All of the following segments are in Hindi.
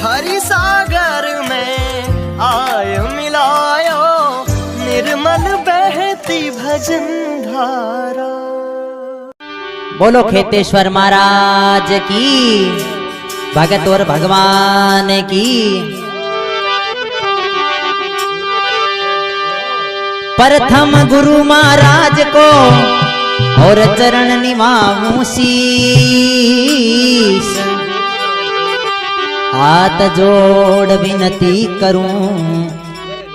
हरि सागर में आय मिलायो, निर्मल बहती भजन धारा। बोलो खेतेश्वर महाराज की, भगत और भगवान की। प्रथम गुरु महाराज को और चरण निभाऊं शीस, हाथ जोड़ विनती करूं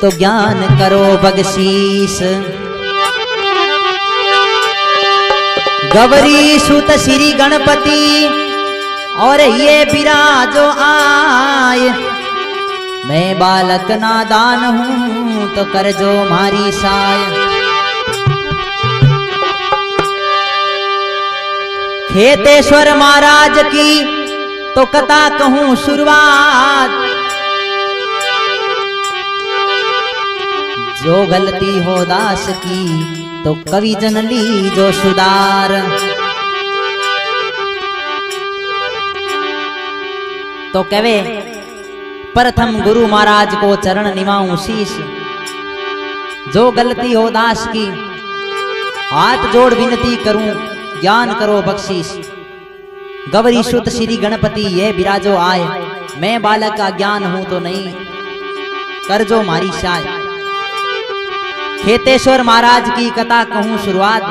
तो ज्ञान करो बख्शीश। गौरी सुत श्री गणपति और ये बिराजो आय, मैं बालक नादान हूं तो कर जो मारी साय। खेतेश्वर महाराज की तो कथा कहूं शुरुआत, जो गलती हो दास की तो कवि जन ली जो सुधार। तो कहे प्रथम गुरु महाराज को चरण निभाऊं शीश, जो गलती हो दास की हाथ जोड़ विनती करूं ज्ञान करो बख्शीश। गौरी सुत श्री गणपति ये बिराजो आए, मैं बालक का ज्ञान हूं तो नहीं कर जो मारी शाय। खेतेश्वर महाराज की कथा कहूं शुरुआत,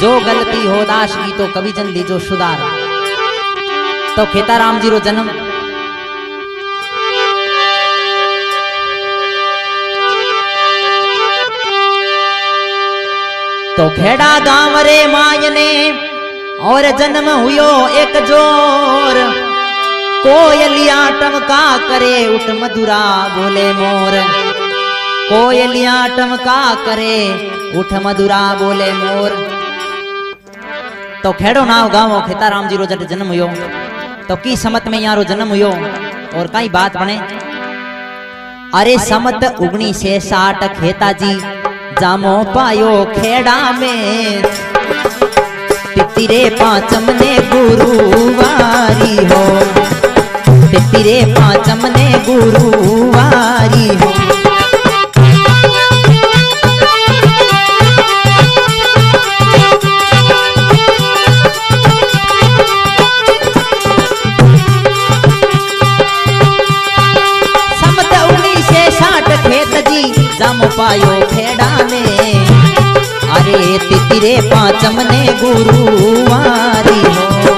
जो गलती हो दास की तो कवि जन लीजो सुधार। तो खेताराम जी रो जन्म तो खेड़ा गांव रे मायने और जन्म हुयो एक जोर। कोयलिया टमका करे उठ मधुरा बोले मोर, कोयलिया टमका करे उठ मधुरा बोले मोर। तो खेड़ो नाव गांव खेताराम जी रो जट जन्म हुयो, तो की समत में यारो जन्म हुयो और कई बात बने। अरे समत 1960 खेताजी जामो पायो खेड़ा में, तितिरे पांचम ने गुरुवारी हो, तितिरे पांचम ने गुरुवारी हो। समत 1960 खेत जी जामो पायो खेड़ा में, अरे तितिरे पांचम ने गुरुवारी हो,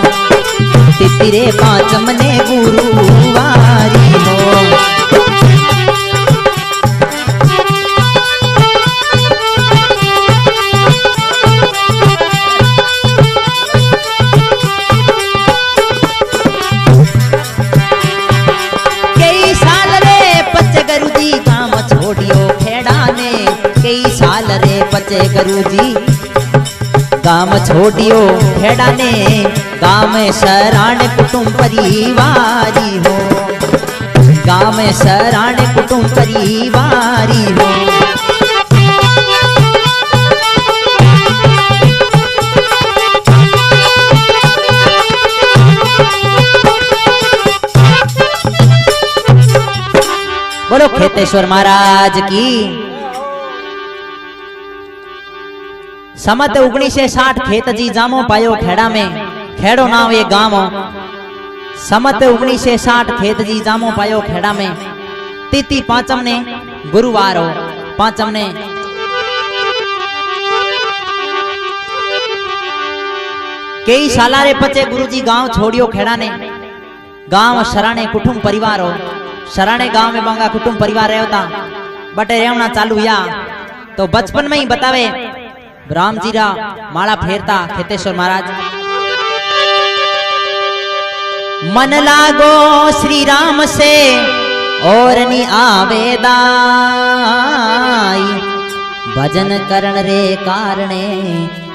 तितिरे पांचम ने गुरुवारी हो। कई साल रे पचे गुरु जी काम छोड़ियो खेड़ा ने, कई साल रे पचे गुरु जी गाम छोड़ियो खेड़ा ने, गाम शरण कुटुंब परिवारी हो, गाम शरण कुटुंब परिवारी हो। बोलो खेतेश्वर महाराज की। समत 1960 खेत जी जामो पायो खेड़ा में, खेड़ो नाम ये गांव। समत 1960 खेत जी जामो पायो खेड़ा में, तिथि पांचम ने गुरुवार हो, पांचम ने कई साला रे पचे गुरुजी गांव छोड़ियो खेड़ा ने, गांव शराणे कुटुंब परिवार हो। शराणे गांव में बांगा कुटुंब परिवार रहता, बटे रेवना चालू या तो बचपन में ही बतावे राम जीरा माला फेरता खेतेश्वर महाराज। मन लागो श्री राम से और नी आवेदाई, भजन करण रे कारणे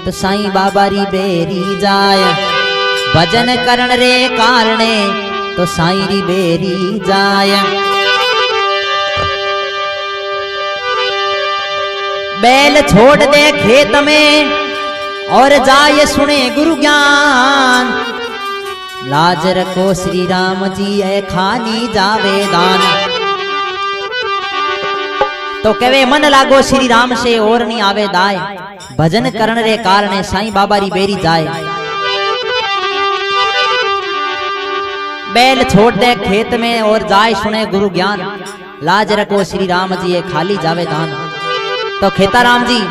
तो साईं बाबा री बेरी जाय, भजन करण रे कारणे तो साईं री बेरी जाय। बैल छोड़ दे खेत में और जाय सुने गुरु ज्ञान, लाज रखो श्री राम जी ए खानी जावे दान। तो कहे मन लागो श्री राम से और नहीं आवे दाय, भजन करण रे कारण साईं बाबा री बेरी जाए। बैल छोड़ दे खेत में और जाए सुने गुरु ज्ञान, लाज रखो श्री राम जी ए खाली जावे दान। तो खेताराम जी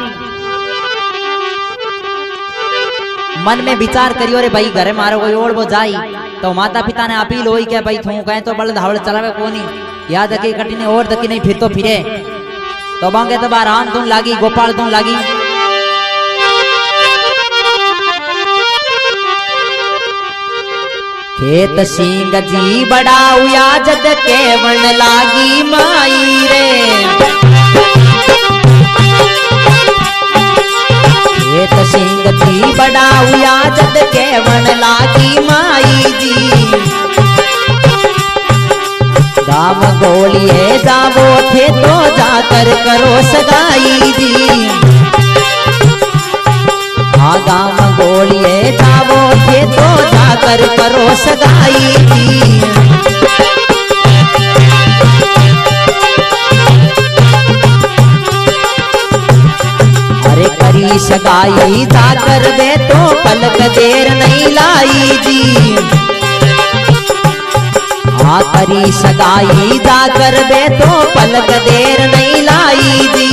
मन में विचार करियो रे भाई घरे मारो कोई ओढ़ वो जाई, तो माता पिता ने अपील होई के भाई थू कहे तो बल धावड़ चलावे कोनी, याद रखे कटी ने और दकी नहीं फिर तो फिरे। तो बांगे तो बार राम धुन लागी गोपाल धुन लागी। खेत सिंह जी बड़ा उया जद केवण लागी माई रे। खेत सिंह जी बड़ा उया जद केवण लागी माई जी। गाँव गोलिए जावो थे तो जाकर करो सगाई जी। हाँ गाँव गोलिए जावो थे तो जाकर करो सगाई जी। अरे करी सगाई जाकर वे तो पलक देर नहीं लाई जी। हाँ करी सगाई जाकर वे तो पलक देर नहीं लाई जी।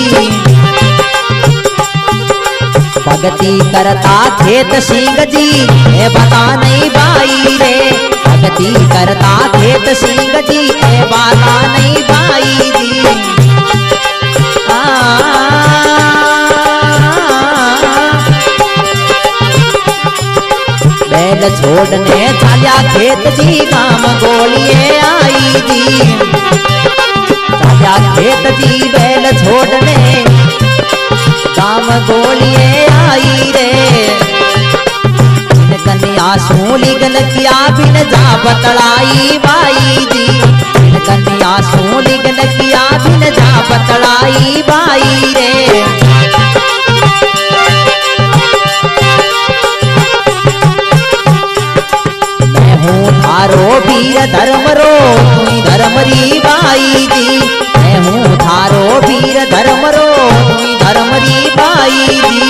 भगती करता खेत सिंह जी ए बता नहीं बाई रे। भगती करता खेत सिंह जी ए बता नहीं बाई जी। बैल छोड़ने चाल्या खेत जी गाँव गोलिए आई जी। चाल्या खेत जी बैल छोड़ने गाँव गोलिए आई रे। कन्या सूली गल किया बिन जा बतलाई बाई जी। कन्या सूली गल किया बिन जा बतलाई बाई रे। मैं हूँ थारो वीर धर्मरो तुई धर्मरी बाई जी। मैं हूँ थारो वीर धर्मरो तुई धर्मरी बाई जी।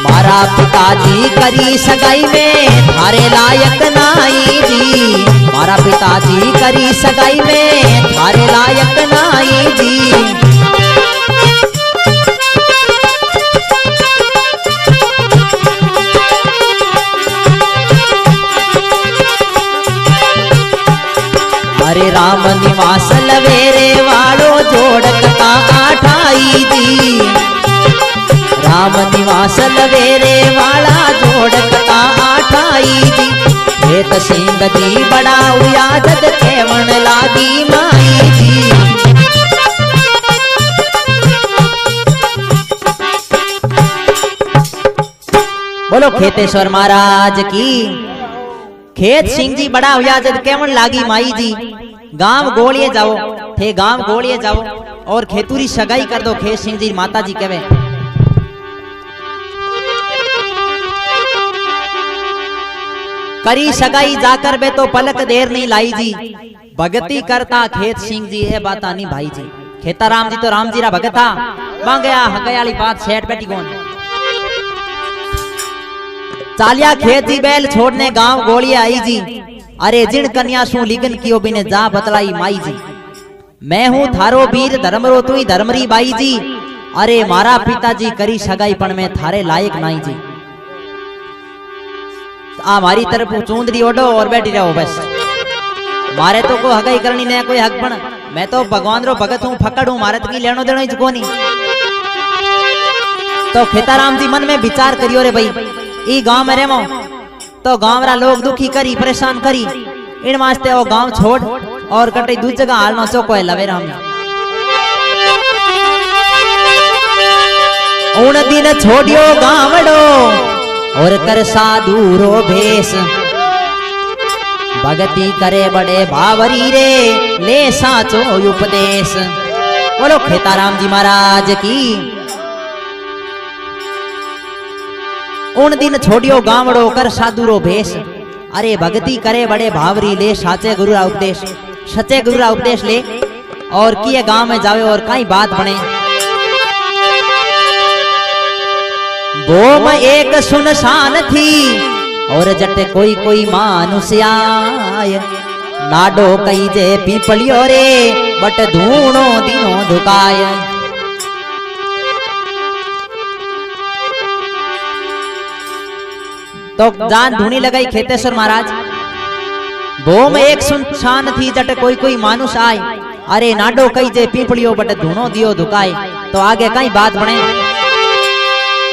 मारा पिताजी करी सगाई में थारे लायक नाई जी। मारा पिताजी करी सगाई में थारे लायक नाई जी। अरे राम निवास लवेरे वालो जोड़कता आठाई जी। राम निवास लवेरे वाला जोड़कता आठाई जी। खेत सिंह जी बड़ा उया जद केवण लागी माई जी। बोलो खेतेश्वर महाराज की। खेत सिंह जी बड़ा हुआ जब केवण लागी माई जी। गांव गोलिए जाओ थे गांव गोलिए जाओ और खेतूरी सगाई कर दो। खेत सिंह जी माता जी कहे करी सगाई जाकर बे तो पलक देर नहीं लाई जी। भगती करता खेत सिंह जी है बाता नहीं भाई जी। खेताराम जी तो राम जी रा भगत था मांगया हगयाली बात सेठ बैठी कौन। चालिया खेत जी बैल छोड़ने गांव गोलिया आई जी। अरे जिन कन्या सु लिगन कियो बिने जा बतलाई माई जी। मैं हूँ थारो वीर धर्मरो तुई धर्मरी बाई जी। अरे मारा पिताजी करी सगाई पण में थारे लायक नाई जी। आ मारी तरफ चूंदरी ओढ़ो और बैठी रहो बस। मारे तो को हगाई करनी ने कोई हक पण। मैं तो भगवान रो भगत हूँ फकड़ हूँ मारे की लेनो देनो ही कोनी। तो खेताराम जी मन में विचार करियो रे भाई ई गांव में रेमो तो गांव रा लोग दुखी करी परेशान करी इन वास्ते वो गांव छोड़ और कटे दूसरी जगह हालनो चौको है लवेरा में। उन दिन छोड़ियो गांवड़ो और कर साधु रो भेष। भगती करे बड़े भावरी रे ले साचो उपदेश। बोलो खेताराम जी महाराज की। उन दिन छोड़ियो गावड़ो कर साधुरो भेष। अरे भक्ति करे बड़े भावरी ले साचे गुरु रा उपदेश। सच्चे गुरु रा उपदेश ले और किए गांव में जावे और कई बात बने। वो में एक सुनसान थी और जट कोई कोई मानुष आय। नाडो कई जे पीपलियो रे बट धूणो दिनो धुकाय। तो जान धूनी लगाई खेतेश्वर महाराज। वो में एक सुनसान थी जट कोई कोई मानुष आय। अरे नाडो कई जे पीपलियो बट धूणो दियो धुकाय। तो आगे कई बात बने।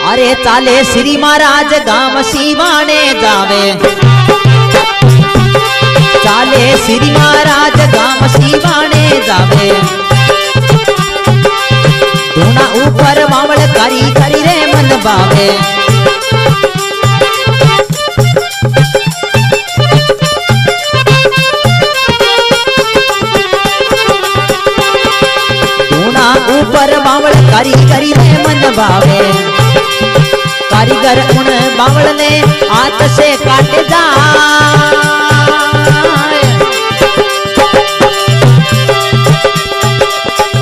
अरे चाले श्री महाराज गांव सीवाने जावे। चाले श्री महाराज गांव सीवाने जावे। धूना ऊपर बावल करी करी रे मन बावे। धूना ऊपर बावल करी करी रे मन बावे। कारीगर उन बावल ने हाथ से काट जा।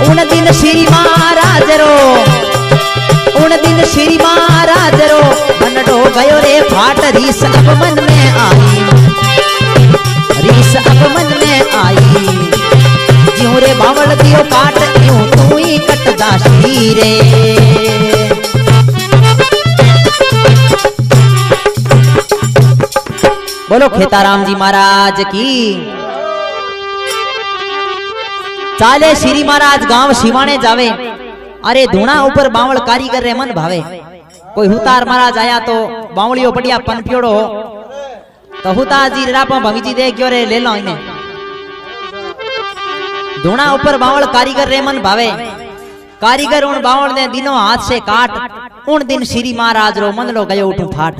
उन दिन श्री महाराज रो, उन दिन श्री महाराज रो बनडो गयो रे फाट। रीस अब मन में आई, रीस अब मन में आई। ज्यों रे बावल दियो काट यूं तू ही कट जासी रे। बोलो खेताराम जी महाराज की। चाले श्री महाराज गांव सिवाने जावे। अरे धूणा ऊपर बावल कारीगर रे मन भावे। कोई हुतार महाराज आया तो बावलियो बढ़िया पनपियोड़ो हो तो हुतार जी रापा भंगीजी दे क्यों रे ले लो इन्हें। धूणा ऊपर बावल कारीगर रे मन भावे। कारीगर उन बावल ने दिनों हाथ से काट। उन दिन श्री महाराज रो मन लो गयो उठू फाट।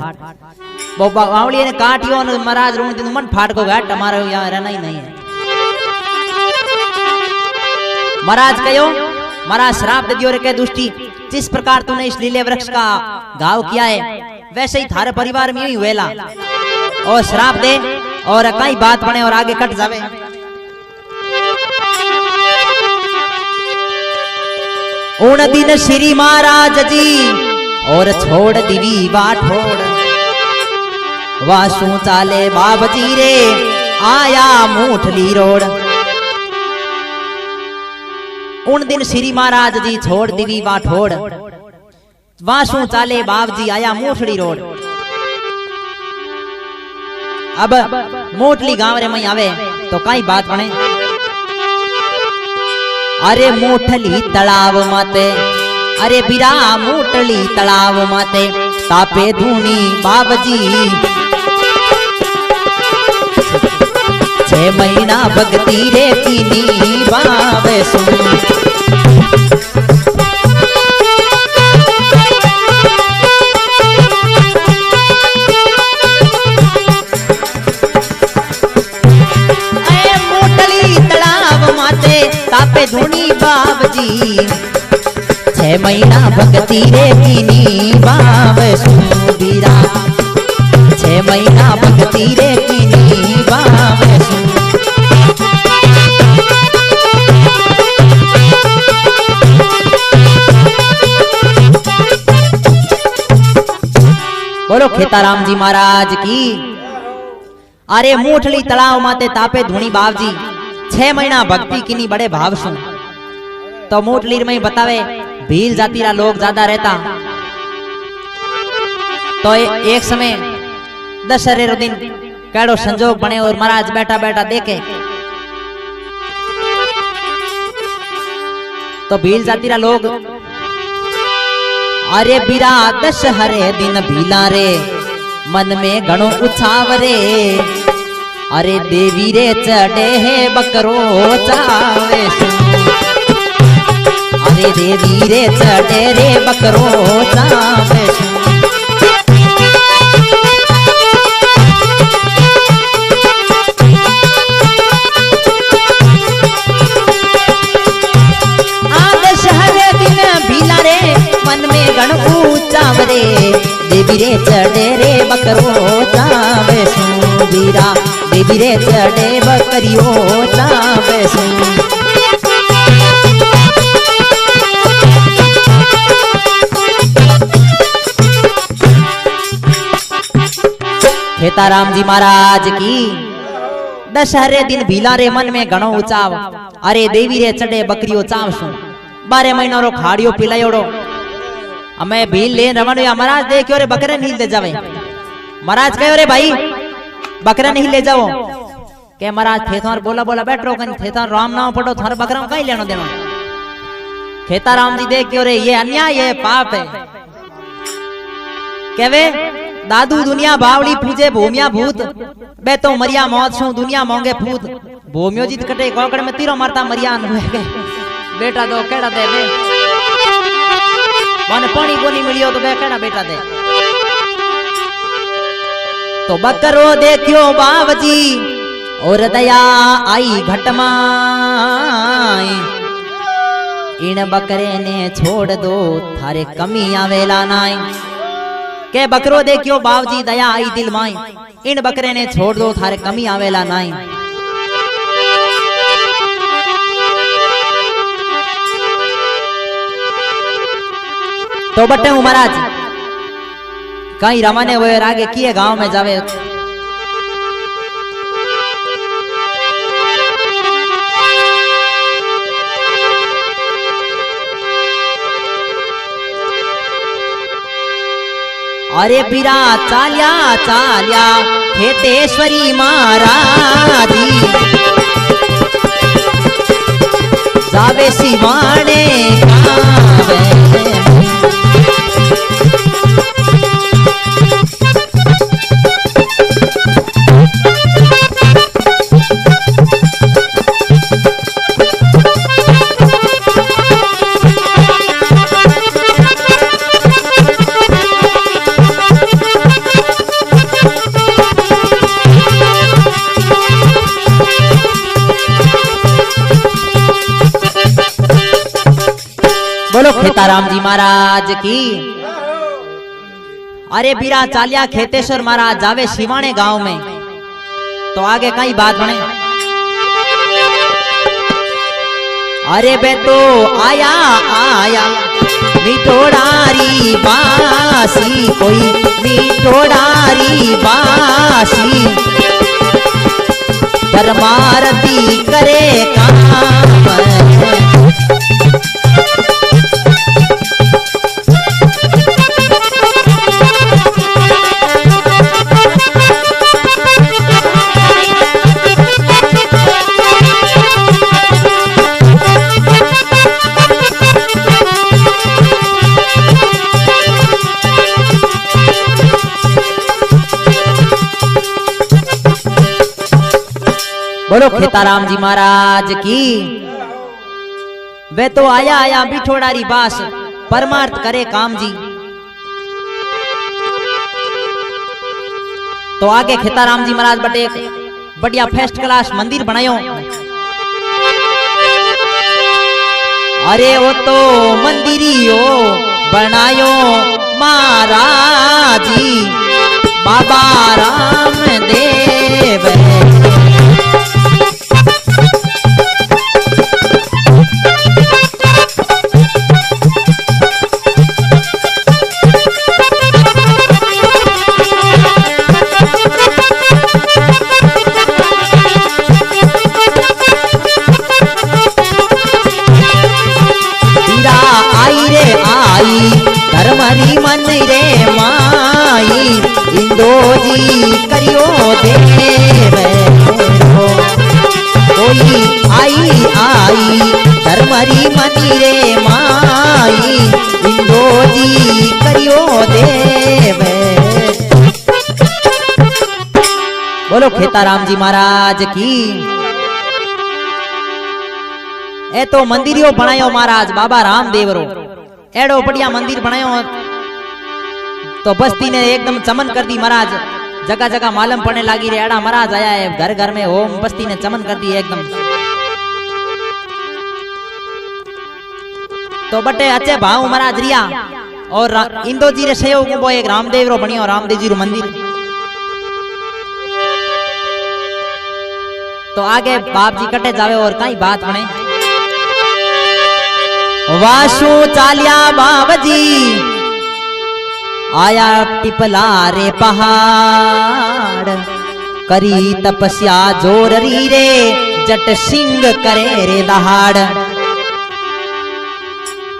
वो बावली ने काटियो महाराज रो दिन मन फाट को घाट हमारा यहाँ रहना ही नहीं है। महाराज कहो, महाराज श्राप दे दियो रे के दुष्टि। जिस प्रकार तूने इस लीले वृक्ष का घाव किया है वैसे ही थारे परिवार में ही हुएला। और श्राप दे और कई बात बने और आगे कट जावे। उन दिन श्री महाराज जी और छोड़ दिवी बाठोड़। वासु चाले बाबजी रे आया मूठली रोड। उन दिन श्री महाराज जी छोड़ दिवी बाठोड़। वासु चाले बाबजी आया मूठली रोड। अब मूठली गांव रे में आवे तो कई बात बने। अरे मूठली तलाव माते, अरे बिरा मूठली तलाव माते तापे धूनी बाबजी। 6 महीना भक्ति रे कीनी बावे सुन। तापे धूनी बाबजी 6 महीना भक्ति रे कीनी बाब सुबीरा। 6 महीना भक्ति रे कीनी बाब सु। बोलो खेताराम जी महाराज की। अरे मूठली तलाव माते तापे धूनी बाबजी 6 महीना भक्ति किनी बड़े भाव सुन। तो मूठलीर में बतावे भील जाति रा लोग ज्यादा रहता। तो एक समय दशहरे रो दिन कैडो संजोग बने और महाराज बैठा बैठा देखे तो भील जाति रा लोग अरे बिरा दशहरे दिन भीला रे मन में घणो उत्साह रे। अरे देवी रे चढ़े है बकरो चावे सु। अरे देवी रे चढ़े रे बकरो चावे सु। दशहरे दिन भीला रे मन में गण ऊंचाव रे। बेबी रे चढ़े रे बकरो चावे सू वीरा बेबी रे चढ़े बकरियो चावे सू खेताराम जी महाराज की दशहरे दिन भीला रे मन में घणो उचाव अरे देवी रे चढ़े बकरियो चावसू 12 महीना रो खाड़ियो पिलायोड़ो अमे भील ले रवण महाराज देखियो रे बकरे नहीं ले जावे महाराज कहो रे भाई बकरा नहीं ले जाओ के महाराज थे थार बोला बोला बैठो कन थे थार राम नाम पढ़ो थार बकरा कहीं लेनो देनो खेताराम जी देखियो रे ये अन्याय है पाप है केवे दादू दुनिया बावड़ी पूजे भूमिया भूत बे तो मरिया मौत सु दुनिया मोंगे फूत भूमियो जीत कटे कोकड़ में तीरो मारता मरिया के बेटा दो केड़ा दे बे मन पानी कोनी मिलियो तो बे केड़ा बेटा दे तो बकरो देखियो बावजी और दया आई घटमाई इन बकरे ने छोड़ दो थारे कमी आवेला नाई के बकरो देखियो बावजी दया आई दिल माई इन बकरे ने छोड़ दो थारे कमी आवेला नाई तो बटे हूं महाराज कहीं रवाने हुए आगे किए गांव में जावे अरे पीरा चाल्या चाल्या खेतेश्वरी महाराजी जावे शिवाने गावे बोलो खेताराम जी महाराज की अरे बीरा चालिया खेतेश्वर महाराज जावे शिवाने गांव में तो आगे कई बात बने अरे बे तो आया आया मिठोड़ारी बासी कोई मिठोड़ारी बासी परमारती करे काम बोलो खेताराम जी महाराज की वे तो आया आया बिठोड़ारी बास परमार्थ करे काम जी तो आगे खेताराम जी महाराज बटे बढ़िया फर्स्ट क्लास मंदिर बनायो अरे वो तो मंदिरियो बनायो महाराज जी बाबा रामदेव धर्मरी मन रे माई इंदोजी करियो देव कोई आई आई धर्मरी मन रे माई इंदोजी करियो देव बोलो खेताराम जी महाराज की ए तो मंदिरियो बनायो महाराज बाबा रामदेव रो एड़ो बढ़िया मंदिर बनायो तो बस्ती ने एकदम चमन कर दी महाराज जगह जगह मालूम पड़ने लगी रे एड़ा महाराज आया है घर घर में ओम बस्ती ने चमन कर दी एकदम तो बटे अच्छे भाव महाराज रिया और इंदो जी रे सहयोग वो एक रामदेव रो बनियो रामदेव जी रो मंदिर। तो आगे बाप जी कटे जावे और कई बात बने। वासु चालिया बाबजी आया टिपला रे पहाड़, करी तपस्या जोर री रे जट सिंह करे रे दहाड़।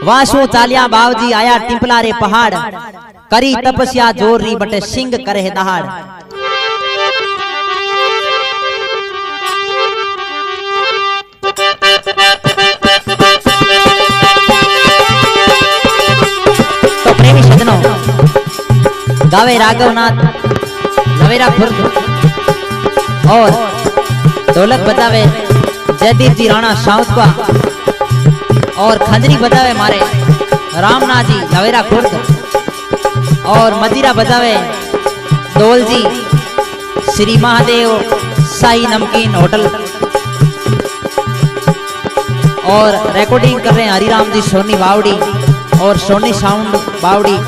वासु चालिया बाबजी आया टिपला रे पहाड़, करी तपस्या जोर री बट सिंह करे दहाड़। तो प्रेमी सजनों, गावे राघवनाथ नवेरा खुर्द और ढोलक बजावे जयदीप जी राणा साउथवा और खंजरी बजावे मारे रामनाथ जी नवेरा खुर्द और मजीरा बजावे डोल जी श्री महादेव साई नमकीन होटल और रिकॉर्डिंग कर रहे हैं हरिराम जी सोनी बावड़ी और सोनी साउंड बावड़ी।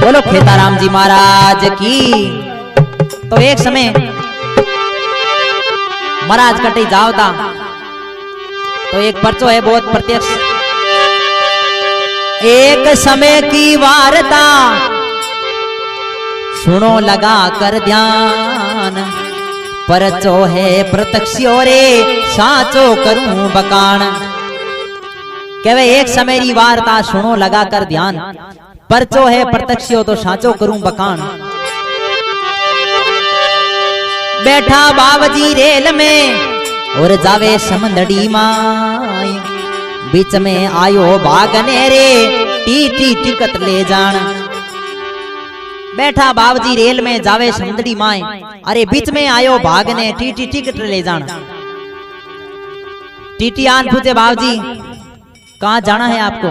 बोलो खेताराम जी महाराज की। तो एक समय महाराज कटे जावता तो एक पर्चो है बहुत प्रत्यक्ष। एक समय की वार्ता सुनो लगा कर ध्यान, परचो है प्रत्यक्षो रे साचो करूं बकान। कहवे एक समय की वार्ता सुनो लगा कर ध्यान, परचो है प्रत्यक्षो तो साचो करूं बकान। बैठा बाबजी रेल में और जावे समंदड़ी माई, बीच में आयो भागने रे टीटी टिकट ले जान। बैठा बाबजी रेल में जावे समंदड़ी माई, अरे बीच में आयो भागने टीटी टिकट ले जान। टीटी आन पूछे बाबजी कहाँ जाना है आपको?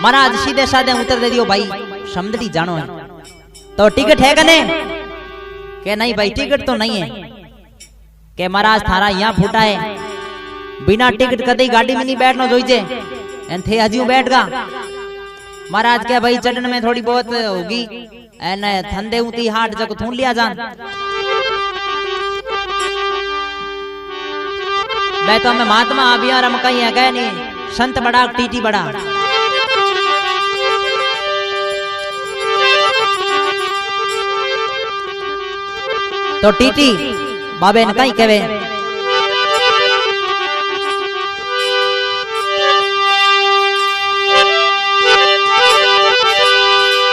महाराज सीधे साधे उत्तर दे दियो भाई समंदड़ी जानो है। तो टिकट है कने? के नहीं भाई टिकट तो नहीं है। के महाराज थारा यहाँ फूटा है, बिना टिकट कदे गाड़ी में नहीं बैठना जोईजे एन थे हजियो बैठ गा। महाराज के भाई चढ़ने में थोड़ी बहुत होगी एन थंदे उती हाट जको थून लिया जान। मैं तो हमें महात्मा अभिया रम कहीं है गए नहीं, संत बड़ा टीटी बड़ा। तो टीटी बाबे ने कहीं कहे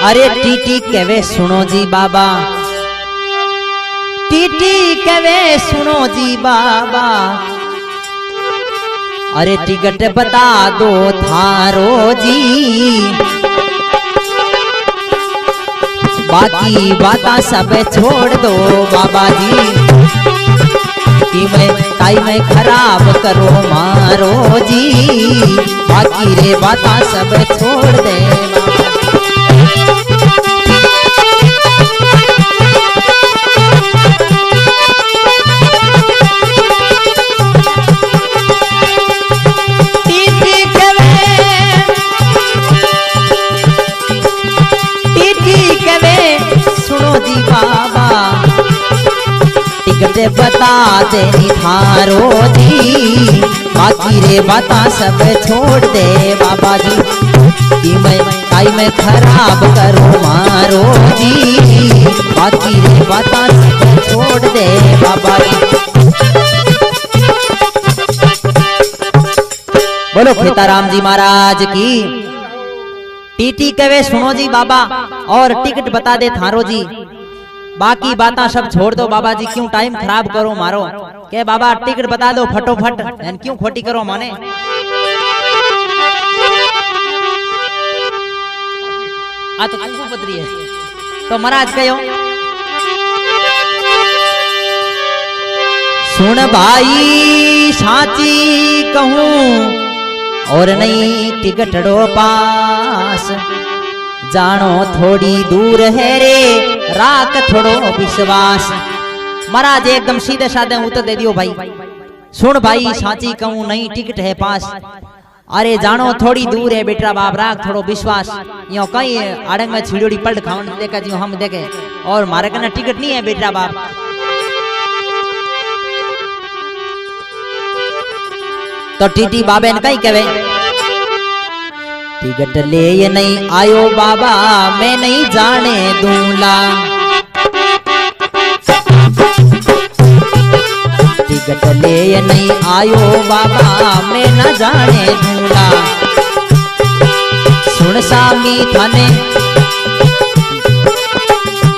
अरे टीटी कहवे सुनो जी बाबा, टीटी कहवे सुनो जी बाबा, अरे टिकट बता दो थारो जी, बाकी बाता सब छोड़ दो बाबा जी, कि मैं टाइम खराब करो मारो जी, बाकी रे बाता सब छोड़ दे बाबा। टिकट बता दे थारो जी, बाकी रे बाता सब छोड़ दे बाबा जी, कि मैं टाइम खराब करो मारो जी, बाकी रे बाता सब छोड़ दे बाबा जी। बोलो खेताराम जी महाराज की। टीटी कहे सुनो जी बाबा और टिकट बता दे थारो जी, बाकी बातें सब छोड़ दो बाबा जी, क्यों टाइम खराब करो मारो। के बाबा टिकट बता दो फटोफट, क्यों खोटी करो माने। आ तो कुंकू पत्री है। तो महाराज कहो सुन भाई साची कहूं और नहीं टिकट रो पास, जानो थोड़ी दूर है रे राख थोड़ो विश्वास। महाराज एकदम सीधे साधे उत्तर दे दियो भाई। सुन भाई साची कहूं नई टिकट है पास। अरे जानो थोड़ी दूर है बेटा बाप राख थोड़ो विश्वास। यो कई आड़ंग में छिड़ोड़ी पलट खावन देखा जी हम देखे और मारे कने टिकट नहीं है बेटा बाप। तो टीटी बाबे ने कई कहे टिकट ले ये नहीं आयो बाबा मैं नहीं जाने दूंला। टिकट ले ये नहीं आयो बाबा मैं न जाने दूंला। सुन सामी थाने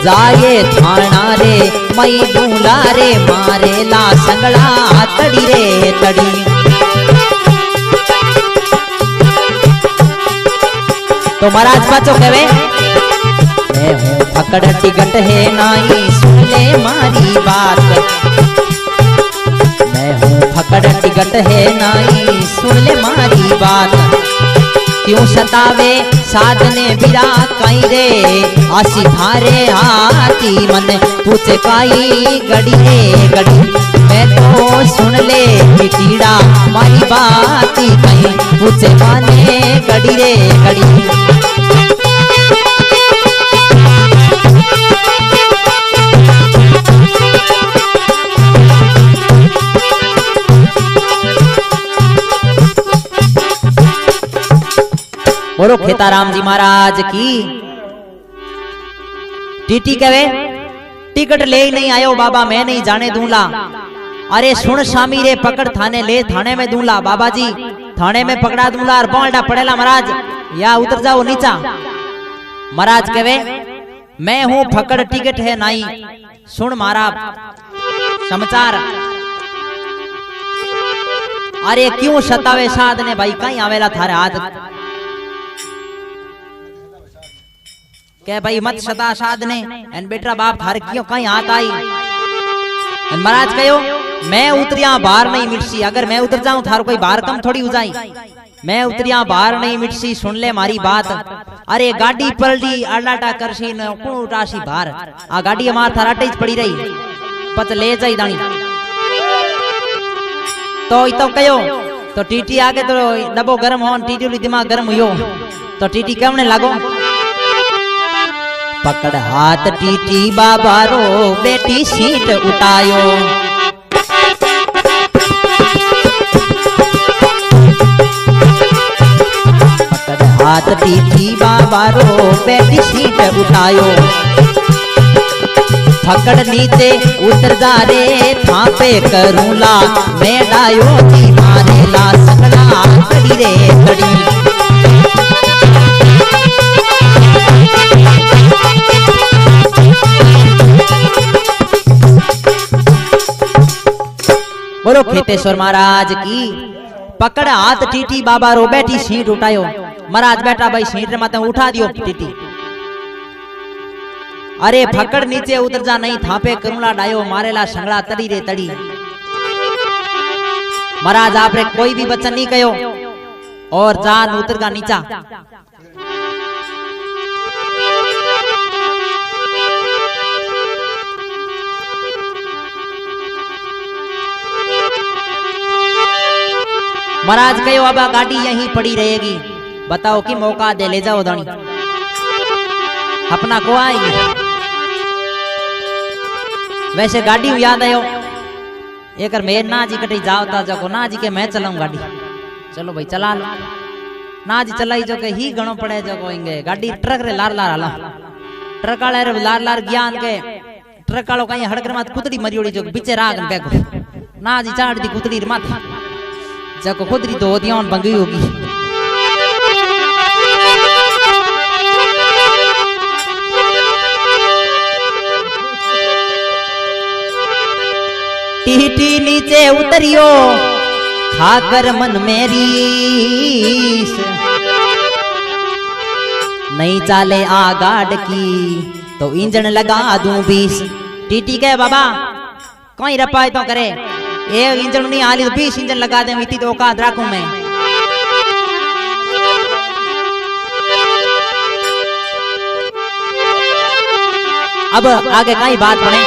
जाए थाना रे मई दूंला रे मारे ला संगड़ा तड़ी रे तड़ी। तो महाराज पाचो कहे मैं हूँ फकड़ टिकट है नाई सुन ले मारी बात। मैं हूँ फकड़ टिकट है नाई सुन ले मारी बात। क्यों सतावे साधने बिरा कई रे आसी थारे हाथी मन पूछे काई गड़ी रे गड़ी। मैं तो सुन ले टीड़ा मारी बात कहीं पूछे माने गड़ी रे गड़ी। बोलो खेताराम जी महाराज की। टीटी कहे टिकट ले ही नहीं आयो बाबा मैं नहीं जाने दूंला। अरे सुन शामी रे पकड़ थाने ले थाने में दूंला। बाबा जी थाने में पकड़ा दूंला और बांडा पड़ेला महाराज या उतर जाओ नीचा। महाराज कहे मैं हूं फकड़ टिकट है नाई सुन मारा समाचार। अरे क्यों सतावे साध ने भाई कहीं आवेला थारे हाथ के भाई मत सता साध ने एन बेटा बाप थारे क्यों कहीं हाथ आई। महाराज कहो मैं उतरिया बाहर नहीं मिटसी। अगर मैं उतर जाऊं थारो कोई बाहर कम थोड़ी हो जाई। मैं उतरिया बाहर नहीं मिटसी सुन ले मारी बात। अरे गाड़ी पलटी अडाटा करसी न कौन उठासी बाहर आ गाड़ी हमार थारा टेज पड़ी रही पत ले जाई दानी। तो इतो कहो तो टीटी आगे तो डबो गरम होन टीटी दिमाग गरम हुयो तो टीटी कहने लागो पकड़ हाथ टीटी बाबा रो बेटी सीट उठायो। पकड़ हाथ टीटी बाबा रो बेटी सीट उठायो। फकड़ नीचे उतर जा रे थापे करूला मैं डायो की मारे ला सकड़ा तड़ी रे तड़ी। बोलो खेतेश्वर महाराज की। पकड़ हाथ टीटी बाबा रो बैठी सीट उठायो। महाराज बेटा भाई सीट रे माते उठा दियो टीटी। अरे फकड़ नीचे उतर जा नहीं थापे करूला डायो मारेला संगड़ा तड़ी रे तड़ी। महाराज आपने कोई भी वचन नहीं कहो और जान उतर गा नीचा। महाराज कहो अब गाड़ी यहीं पड़ी रहेगी बताओ कि मौका दे ले जाओ धनी अपना को आएंगे। वैसे गाड़ी याद आयो एक मेर ना जी कटी जाओ ता जको ना जी के मैं चलाऊं गाड़ी। चलो भाई चला लो ना जी चलाई जो के ही गणो पड़े जको इंगे गाड़ी ट्रक रे लार लार हला ट्रक वाले रे लार लार ज्ञान के ट्रक वालो कहीं हड़कर मात कुतड़ी मरियोड़ी जो पीछे राग बेगो ना जी चाड़ दी कुतड़ी रे माथा जको कुतड़ी तो दियान बंगी होगी। टीटी नीचे उतरियो खाकर मन मेरी नहीं चाले आ गाड़ की तो इंजन लगा दूं 20। टीटी कहे बाबा कहीं रपाय तो करे एक इंजन नहीं आली तो 20 इंजन लगा दे इतनी तो औकात राखूं मैं। अब आगे कई बात बने।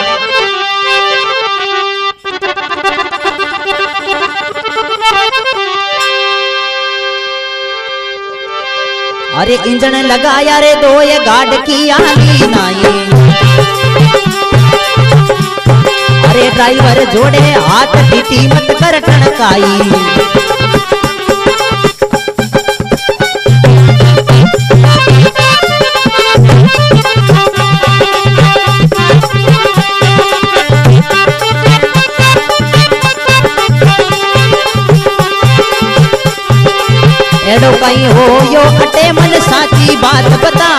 अरे इंजन लगाया रे दो ये गाड़ की आली नाई, अरे ड्राइवर जोड़े हाथ टीटी मत कर टणकाई। एडो कहीं हो यो अटे मन साची बात बता,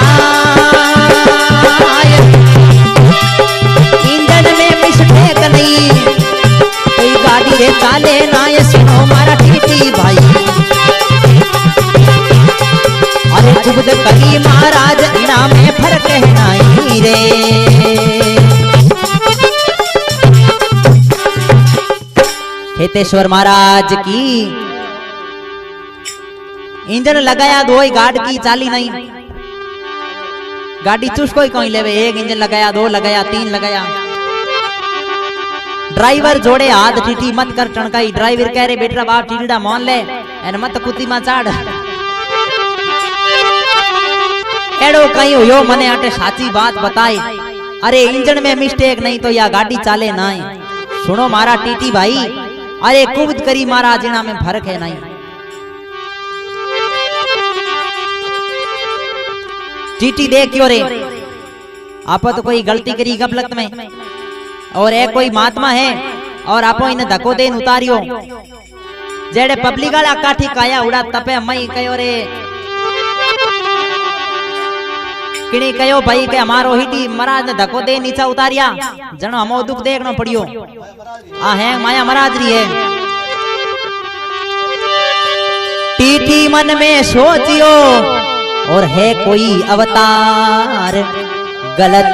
इंजन में मिस्टेक नहीं, कोई गाड़ी रे चाले ना ये सुनो मारा टीटी भाई। अरे खुद करी महाराज इना में फर्क है नहीं रे। खेतेश्वर महाराज की इंजन लगाया दो गाड़ की चाली नहीं, गाड़ी चुस कोई कहीं लेवे। एक इंजन लगाया, दो लगाया, तीन लगाया, ड्राइवर जोड़े हाथ टीटी मत कर टणकाई। ड्राइवर कह रहे बेटा बाप टीटीडा मान ले एन मत कुत्ती मा चाड़। एड़ो कहीं हो मने आटे साची बात बताई। अरे इंजन में मिस्टेक नहीं तो या गाड़ी चाले नहीं। सुनो मारा टीटी भाई, अरे कुबद करी मारा जिना में फर्क है नहीं। टीटी देख क्यों रे, आप तो कोई गलती करी गफलत में, और एक कोई महात्मा है और आपो इन्हें धक्को देन उतारियो। जेड़े पब्लिक वाला काठी काया उड़ा तपे मई कयो रे, किणी कयो भाई के हमारो हिटी महाराज ने धक्को दे नीचा उतारिया, जनो हमो दुख देखनो पड़ियो। आ है माया महाराज री है। टीटी मन में सोचियो और है कोई अवतार, गलत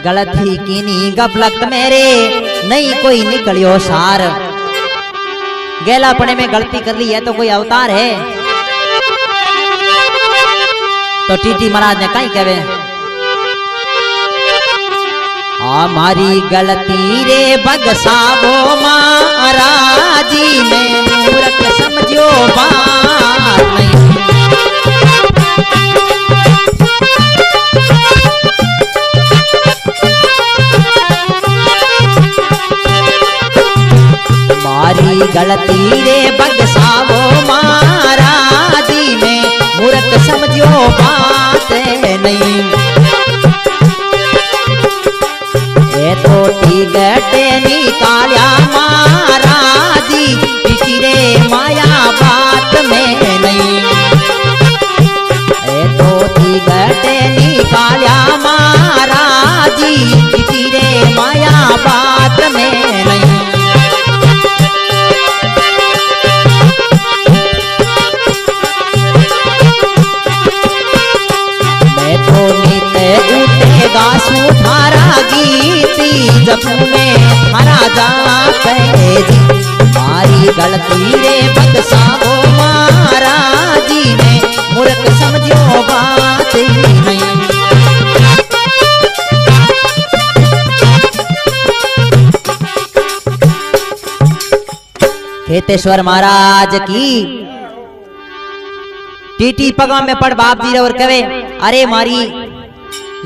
गलत ही कीनी गफलत मेरे नहीं कोई निकलियो सार। गेलापने में गलती कर ली है तो कोई अवतार है। तो टीटी महाराज ने कहीं कहे हमारी गलती रे बगसावो महाराजी में मूर्ख समझो बात नहीं। हमारी गलती रे बगसावो महाराजी में मूर्ख समझो बात नहीं। ये तो टिकट निकालिया महाराजी टीटी रे माया बात में नहीं। ये तो टिकट निकालिया महाराजी टीटी रे माया बात में नहीं। सुधारा गीती जपू में थारा जाते जी। हमारी गलती रे बगसावो महाराजी ने मूर्ख समझो बात नहीं। खेतेश्वर महाराज की टीटी पगा में पड़ बाप जी और कहे अरे मारी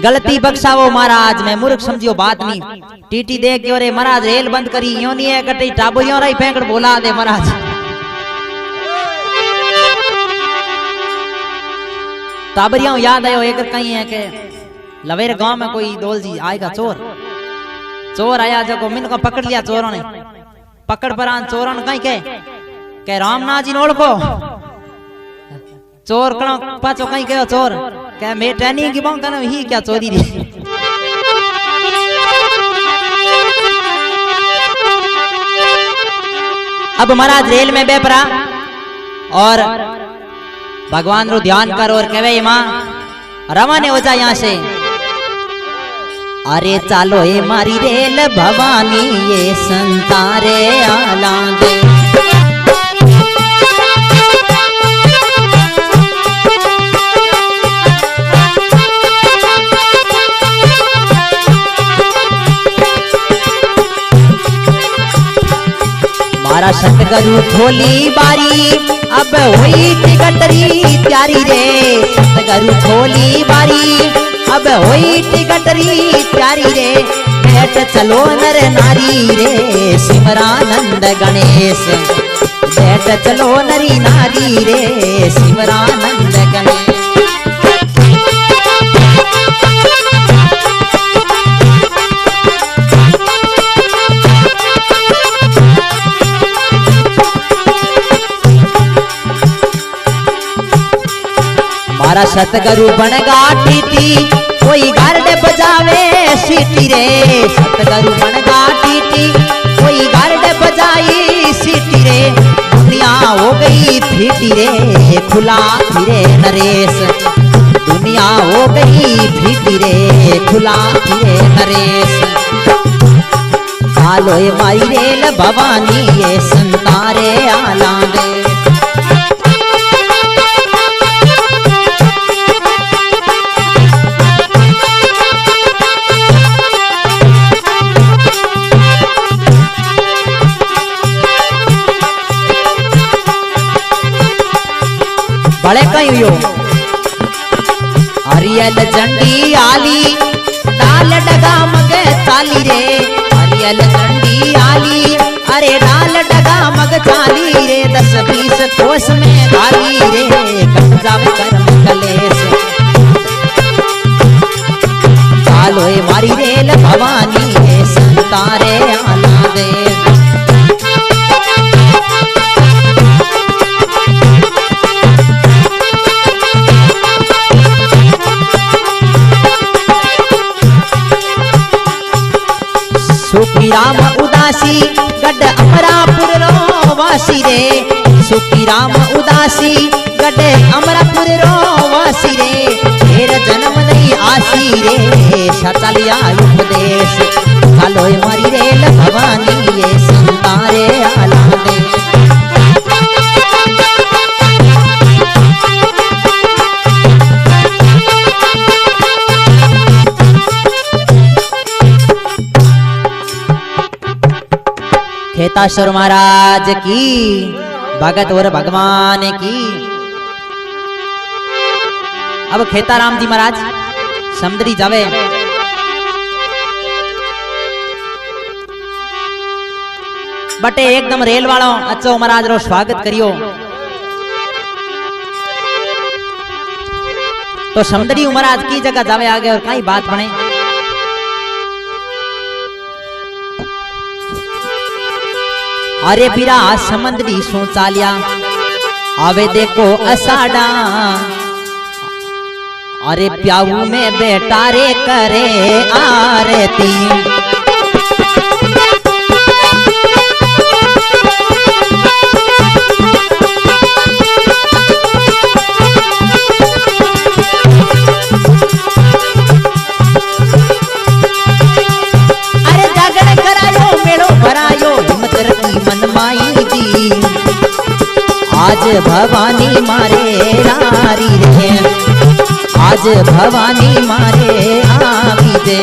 गलती बख्शावो महाराज में मूर्ख समझियो बात नहीं। टीटी देख के अरे महाराज रेल बंद करी यो नहीं है कटी टाबुरियों रही फेंकड़ बोला दे महाराज। टाबुरियों याद आयो एक कहीं है के लवेर गांव में कोई दौल जी आएगा चोर आया जो मिन को पकड़ लिया चोरों ने। पकड़ पर आन चोरों ने कहीं के रामनाथ जी नोड़ को चोर कणो पाचो कहीं कहो चोर क्या मैं ट्रेनिंग की बांग कनो ही क्या चोरी दी। अब महाराज रेल में बेपरा और भगवान रो ध्यान कर और कहे मां रवाने हो जा यहाँ से। अरे चालो ए मारी रेल भवानी ये संतारे आला दे। सतगुरु खोली बारी अब हुई टिकटरी प्यारी रे, सतगुरु खोली बारी अब हुई टिकटरी प्यारी रे, बैठ चलो नर नारी रे सिमरानंद गणेश, बैठ चलो नरी नारी रे सिमरानंद गणेश। मारा सतगुरु बनगा टीटी कोई गार्ड बजावे सीटी रे, सतगुरु बनगा टीटी कोई गार्ड बजाई सीटी रे, दुनिया हो गई फीटी रे खुला फिरे नरेश, दुनिया हो गई फीटी रे खुला फिरे नरेश। आलोय माई रेल भवानी ये संतारे आलांदे, बड़े कहीं हुयो हरियल झंडी आली डाल डगा मग चाली रे, हरियल झंडी आली अरे डाल डगा मग चाली रे, 10-20 कोस में गाली रे कट जावे कर्म कलेश। चालोए मारी रेल भवानी है संतारे आला दे, सुखी राम उदासी गड अमरापुर रो वासी रे, सुखी राम उदासी गड अमरापुर रो वासी रे, तेरा जन्म नहीं आसी रे शतलिया उपदेश। चालोय मारी रेल भवानी ये संतारे आला दे, खेताश्वर महाराज की भगत और भगवान की। अब खेताराम जी महाराज समदरी जावे, बटे एकदम रेल वालों अच्छो महाराज रो स्वागत करियो। तो समदरी महाराज की जगह जावे आगे और कई बात बने। अरे बिरा समंदरी सो चालिया आवे देखो असाड़ा, अरे प्याऊ में बेटा रे करे आरती, अरे जागरण करायो मेड़ो भरायो हिम्मत रखी मन माई जी, आज भवानी मारे रारी रे, आज भवानी मारे आवी दे,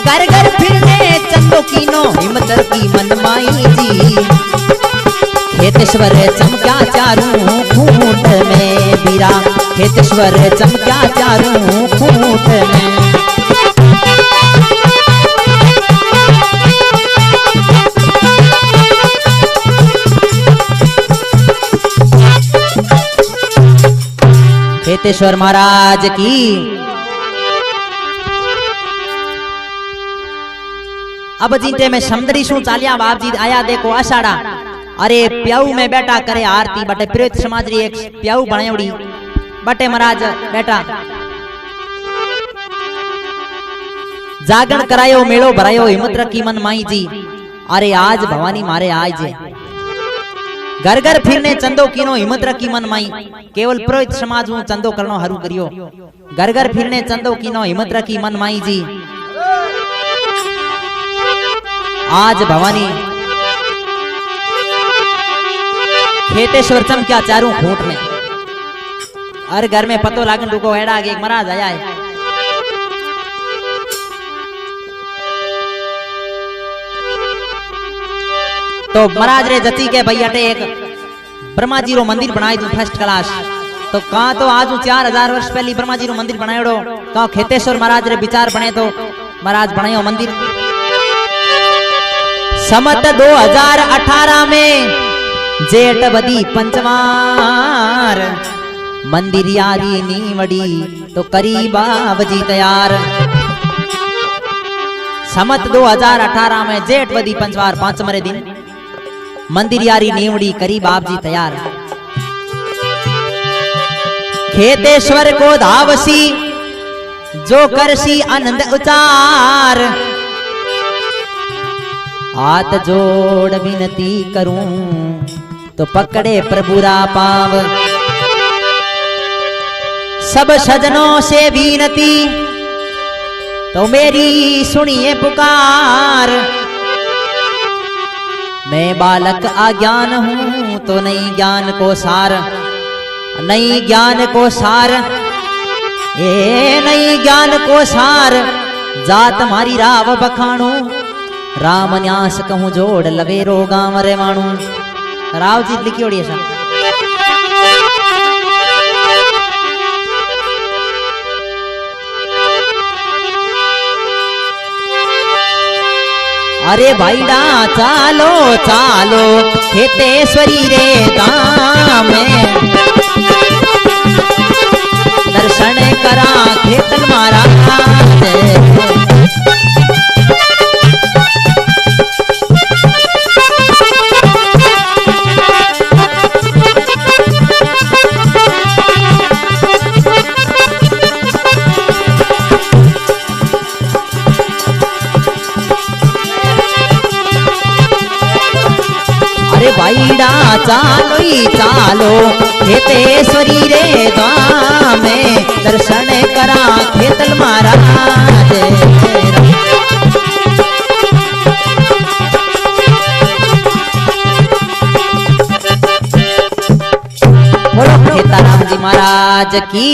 घर घर फिरने चंदो कीनो हिम्मत की मन माई जी, खेतेश्वर चमक्या चारों खूंट में बीरा, खेतेश्वर चमक्या चारों खूंट में। खेतेश्वर महाराज की। अब जीते में समदरी सु चालिया बाप जी आया देखो आषाढ़ा, अरे प्याऊ में बेटा करे आरती, बटे प्रेत समाज री एक प्याऊ बनायोड़ी, बटे महाराज बेटा जागरण करायो मेड़ो भरायो हिम्मत रखी मन माई जी, अरे आज भवानी मारे आजे, घर घर फिरने चंदो कीनो हिम्मत रखी मन माई, केवल पुरोहित समाज हूं चंदो करनो हरू करियो, घर घर फिरने चंदो कीनो हिम्मत रखी मन माई जी, आज भवानी खेतेश्वर चमक्या चारों खूंट में। हर घर में पतो लागन रुको एड़ा आगे एक महाराज आया है, तो महाराज रे जती के भैया एक ब्रह्मा जी रो मंदिर बनाई तू फर्स्ट क्लास। तो कहा तो आज 4000 वर्ष पहले ब्रह्मा जी रो मंदिर बनायोड़ो कहा खेतेश्वर महाराज रे विचार बने तो महाराज बनायो मंदिर। समत 2018 में जेठ बदी पंचवार मंदिर यारी नीवड़ी तो करीबा बजी तैयार। समत 2018 में जेठ बदी पंचवार पांचमरे दिन मंदिर यारी नीवड़ी करीब आप जी तैयार। खेतेश्वर को धावसी जो करसी आनंद उचार। हाथ जोड़ विनती करूं तो पकड़े प्रभुरा पाव। सब सजनों से विनती तो मेरी सुनिए पुकार। मैं बालक अज्ञान हूं तो नहीं ज्ञान को सार। नहीं ज्ञान को सार नहीं ज्ञान को सार। जात मारी राव बखाणू राम न्यास कहूं जोड़ लवेरो गांव रे माणू। राव जी लिखी ओड़ी ऐसा। अरे भाईडा चालो चालो खेतेश्वरी रे धाम में दर्शन करा खेतन महाराज। अरे भाईडा चालो ही चालो खेतेश्वरी रे धाम में दर्शन करा खेतल महाराज। बोलो खेताराम जी महाराज की।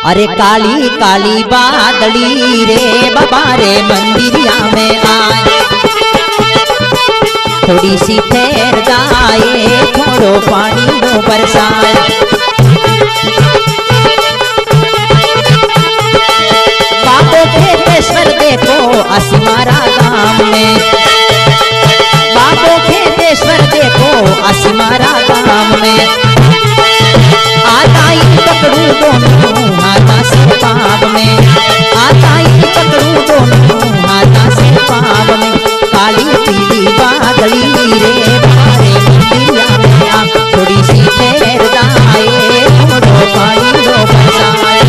अरे काली काली बादली रे बाबा रे मंदिरिया में आए। थोड़ी सी ठहर जाए थोड़ो पानी नो बरसाए। बाबो खेतेश्वर देखो असीमारा गांव में। बाबो खेतेश्वर देखो असीमारा गांव में। आता ही पकड़ू दोनों हाथा से पाव में। आता ही पकड़ू दोनों हाथा से पाव में। काली पीली बादली रे बारे मंदिरिया में आ। थोड़ी सी ठहर जाए थोड़ो पानी लो बरसाए।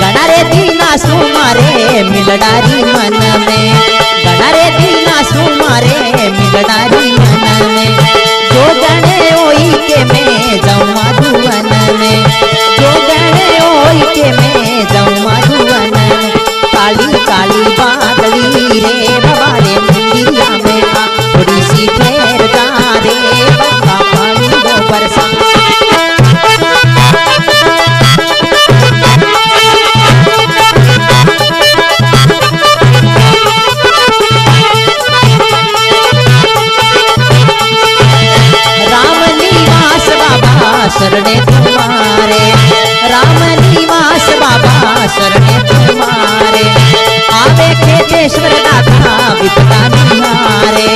गणारे दीना सुमारे मिलडारी मन में। गणारे दीना सुमारे मिलडारी मन में। जो गणे ओई के मैं जाऊं माधुवन में। जो गणे ओई के मैं जाऊं माधुवन में। काली काली बादली रे बाबा रे मंदिरिया में आ। थोड़ी सी ठहर जा रे बाबा पानी दो बरसा। शरणे तुम्हारे राम निवास बाबा शरणे तुम्हारे। आवे खेतेश्वर दाता विपदा निहारे।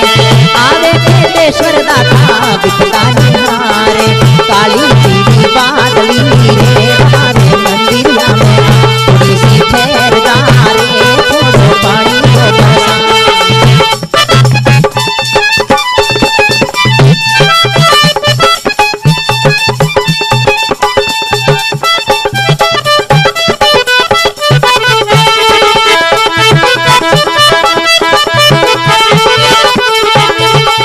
आवे खेतेश्वर दाता विपदा निहारे। काली पीली बादली रे हमारे मंदिरिया में। थोड़ी सी ठहर जा रे थोड़ो पानी को बरसा।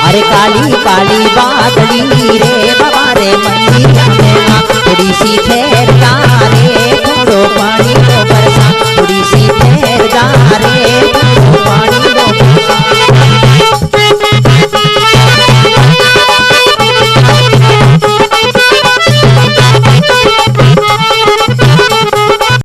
अरे काली काली बादली रे बाबा रे मंदिरिया में आ। थोड़ी सी ठहर जा रे थोड़ो पानी को बरसा। थोड़ी सी ठहर जा रे थोड़ो